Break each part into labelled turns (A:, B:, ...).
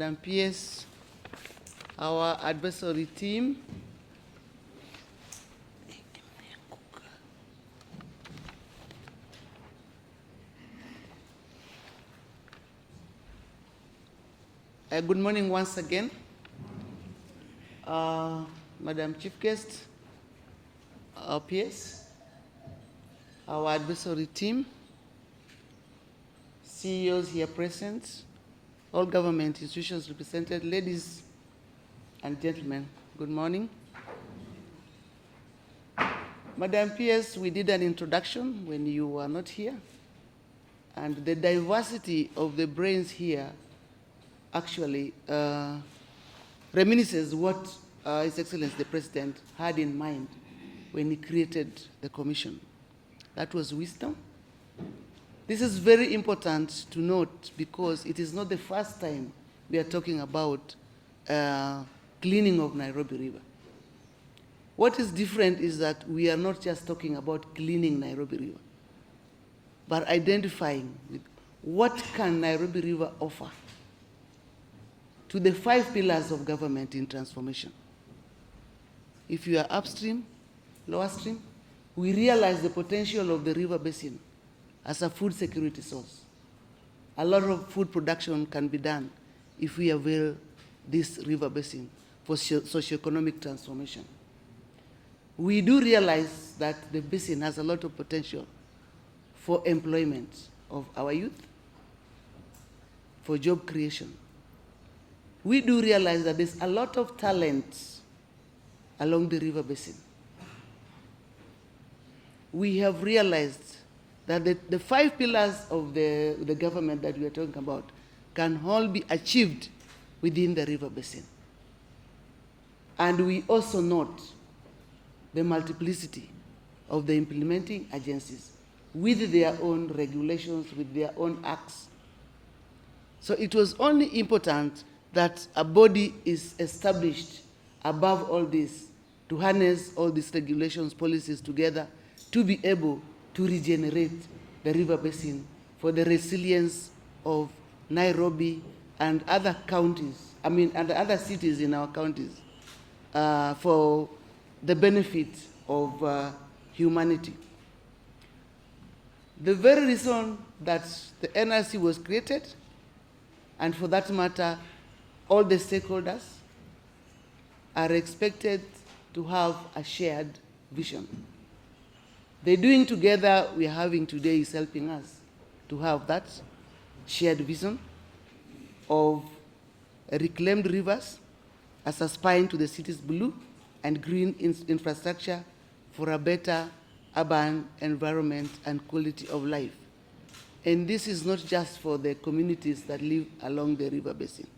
A: Madam PS, our advisory team, good morning once again. Madam Chief Guest, our PS, our advisory team, CEOs here present, all government institutions represented, ladies and gentlemen, good morning. Madam PS, we did an introduction when you were not here, and the diversity of the brains here actually reminisces what His Excellency the President had in mind when he created the commission. That was wisdom. This is very important to note because it is not the first time we are talking about cleaning of Nairobi River. What is different is that we are not just talking about cleaning Nairobi River, but identifying what can Nairobi River offer to the 5 pillars of government in transformation. If you are upstream, lower stream, we realize the potential of the river basin as a food security source. A lot of food production can be done if we avail this river basin for socioeconomic transformation. We do realize that the basin has a lot of potential for employment of our youth, for job creation. We do realize that there's a lot of talent along the river basin. We have realized that the 5 pillars of the government that we are talking about can all be achieved within the river basin. And we also note the multiplicity of the implementing agencies with their own regulations, with their own acts. So it was only important that a body is established above all this to harness all these regulations, policies together to be able to regenerate the river basin for the resilience of Nairobi and other counties, and other cities in our counties, for the benefit of humanity. The very reason that the NRC was created, and for that matter, all the stakeholders are expected to have a shared vision. The doing together we are having today is helping us to have that shared vision of reclaimed rivers as a spine to the city's blue and green infrastructure for a better urban environment and quality of life. And this is not just for the communities that live along the river basin.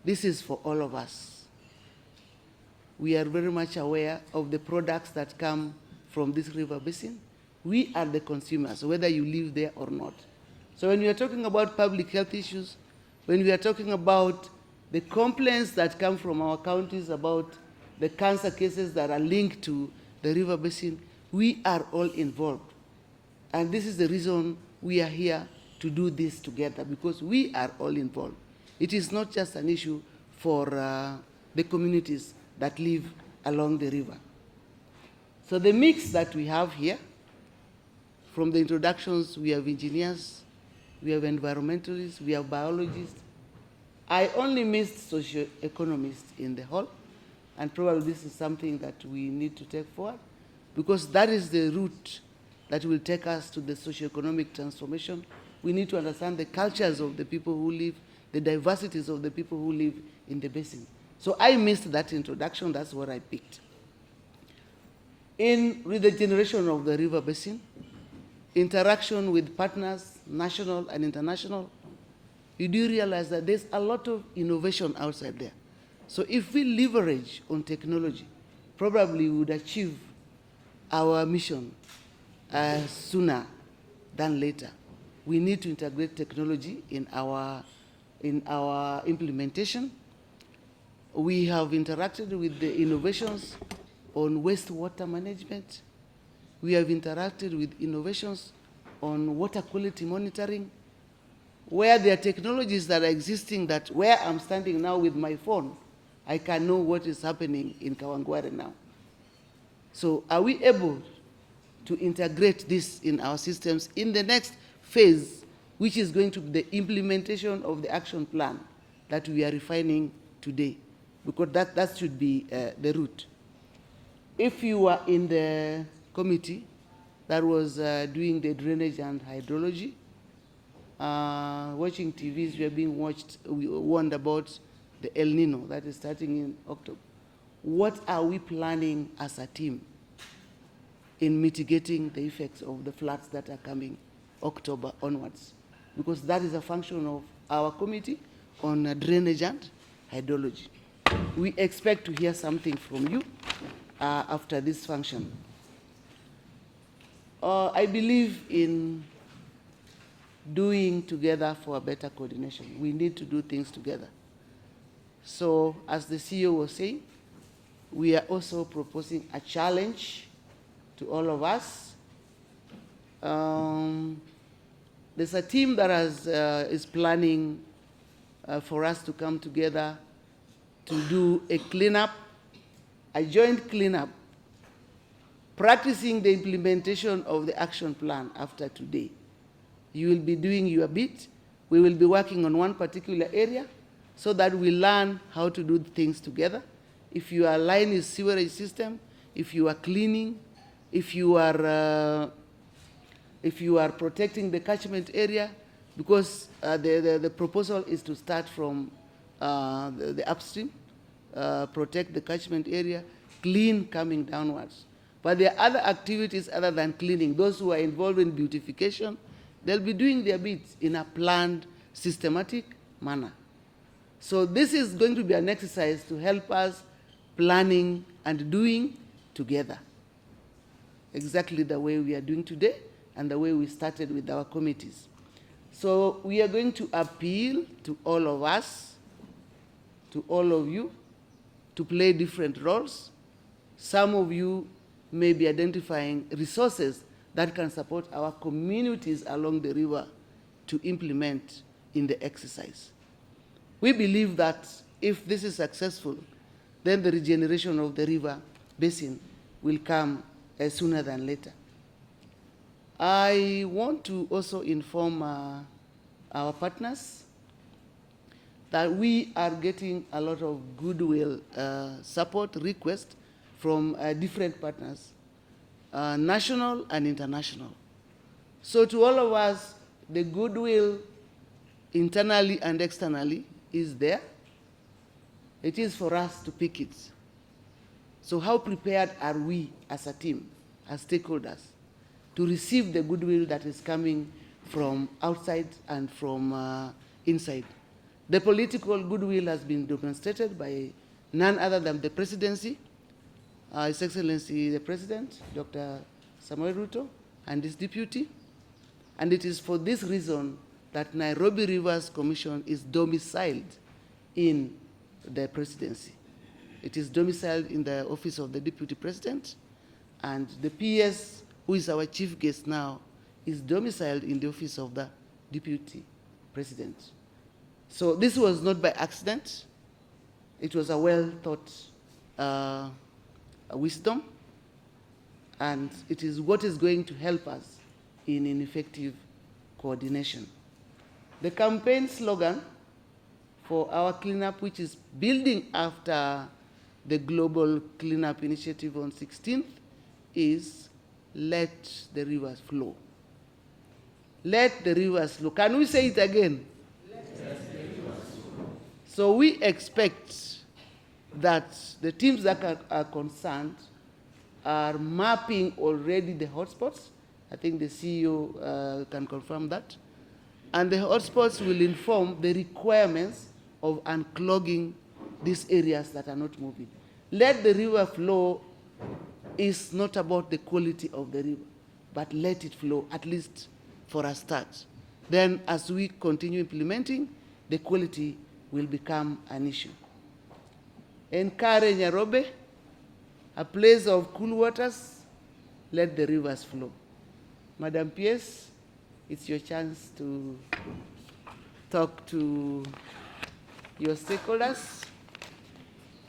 A: This is for all of us. We are very much aware of the products that come from this river basin. We are the consumers, whether you live there or not. So when we are talking about public health issues, when we are talking about the complaints that come from our counties about the cancer cases that are linked to the river basin, we are all involved. And this is the reason we are here to do this together, because we are all involved. It is not just an issue for the communities that live along the river. So the mix that we have here, from the introductions, we have engineers, we have environmentalists, we have biologists. I only missed socioeconomists in the hall, and probably this is something that we need to take forward, because that is the route that will take us to the socioeconomic transformation. We need to understand the cultures of the people who live, the diversities of the people who live in the basin. So I missed that introduction, that's what I picked. With the generation of the river basin, interaction with partners, national and international, you do realize that there's a lot of innovation outside there. So if we leverage on technology, probably we would achieve our mission sooner than later. We need to integrate technology in our implementation. We have interacted with the innovations on wastewater management. We have interacted with innovations on water quality monitoring. where there are technologies that are existing that where I'm standing now with my phone, I can know what is happening in Kawangware now. So are we able to integrate this in our systems in the next phase, which is going to be the implementation of the action plan that we are refining today? Because that should be the route. If you were in the committee that was doing the drainage and hydrology, watching TVs, we are being warned about the El Nino that is starting in October. What are we planning as a team in mitigating the effects of the floods that are coming October onwards? Because that is a function of our committee on drainage and hydrology. We expect to hear something from you after this function. I believe in doing together for a better coordination. We need to do things together. So, as the CEO was saying, we are also proposing a challenge to all of us. There's a team that is planning for us to come together to do a cleanup, a joint cleanup, practicing the implementation of the action plan after today. You will be doing your bit. We will be working on one particular area so that we learn how to do things together. If your line is sewerage system, if you are cleaning, if you are protecting the catchment area, because the proposal is to start from the upstream, protect the catchment area, clean coming downwards. But there are other activities other than cleaning. Those who are involved in beautification, they'll be doing their bits in a planned, systematic manner. So this is going to be an exercise to help us planning and doing together, exactly the way we are doing today and the way we started with our committees. So we are going to appeal to all of us, to all of you, to play different roles. Some of you may be identifying resources that can support our communities along the river to implement in the exercise. We believe that if this is successful, then the regeneration of the river basin will come sooner than later. I want to also inform our partners that we are getting a lot of goodwill support requests from different partners, national and international. So to all of us, the goodwill internally and externally is there. It is for us to pick it. So how prepared are we as a team, as stakeholders, to receive the goodwill that is coming from outside and from inside? The political goodwill has been demonstrated by none other than the presidency, His Excellency the President, Dr. Samuel Ruto, and his deputy. And it is for this reason that Nairobi Rivers Commission is domiciled in the presidency. It is domiciled in the office of the Deputy President, and the PS, who is our chief guest now, is domiciled in the office of the Deputy President. So this was not by accident. It was a well-thought wisdom, and it is what is going to help us in an effective coordination. The campaign slogan for our cleanup, which is building after the Global Cleanup Initiative on 16th, is let the rivers flow. Let the rivers flow. Can we say it again? Let the rivers flow. So we expect that the teams that are concerned are mapping already the hotspots. I think the CEO can confirm that. And the hotspots will inform the requirements of unclogging these areas that are not moving. Let the river flow is not about the quality of the river, but let it flow, at least for a start. Then as we continue implementing, the quality will become an issue. Encourage Nairobi, a place of cool waters, let the rivers flow. Madam PS, it's your chance to talk to your stakeholders